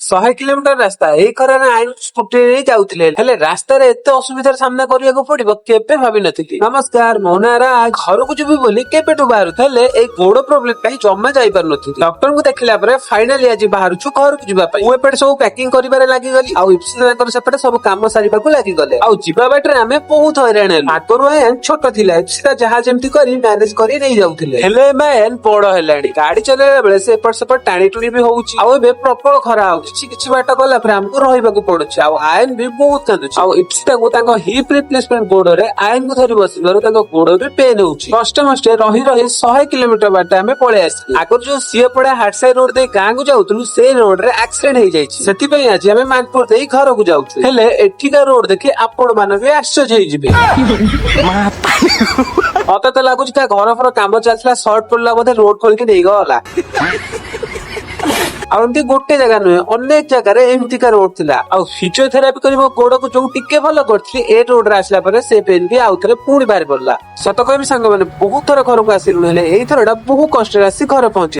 100 kilometre रास्ता एई खरारे आइन scooty रे जाउथिले हेले रास्ता रे एते असुविधार सामना करियाको पड़िबो केबे भाबी नथिली। नमस्कार मो ना राज घर को जीवी बोली केबेटु बाहरु थले ए गोड़ प्रॉब्लम पई जम्मा जाई पार नथिली। डॉक्टर को देखिला परे फाइनली आज बाहरु छु घर को जीवा पई। एपटे सब पैकिंग करिबारे लागी गली आ इप्सिता कर सेपटे सब काम सारिबा को लागी गले आ जीवा बाटरे हमें बहुत हैरान हेलु। आगरु आयन छोट थिला इप्सिता जहा जेमति करी मैनेज करी नै जाउथिले हेले मैन बड़ हेलाडी गाड़ी चलेला बेले से एपट सेपट टाणी टुणी भी होउची आ एबे प्रॉपर खरा होउची किछि बाट गला पर हमको रहिबा को पड़ुची आ आयन भी बहुत कांदुची आ इप्सिता को तांको हिप रिप्लेसमेंट गोड़रे आयन को धरि बसिबारो तांको गोड़ भी पेन होउची। कष्ट मष्टे रही रही 100 किलोमीटर बाट हमें पळे आसी आगर जो सीए पड़ा हाटसाई रोड दे गां को जाउतलु से रोड रे एक्सीडेंट हे जाईची सेति पई आज हमें मानपुर दे घर को जाउछु हेले एठिका रोड देखि आपण माने भी आश्चर्य हे जिबे। मते तो लागुची का घर पर काम चलथला शॉर्ट पड़ला बोधे रोड खोल के नै गला आ एमती गोटे जगह नुहे अनेक जगह रे एमती का रोड थिला आ फिजियोथेरापी करबो गोड़ को जो टिके भलो करथली ए रोड रे आसला परे से पेन भी आउथरे पूरी बाहर पड़ला। सत कहबी संग माने बहुत थर घर को आसिलु हेले एई थरडा बहुत कष्ट रासी घर पहुंची।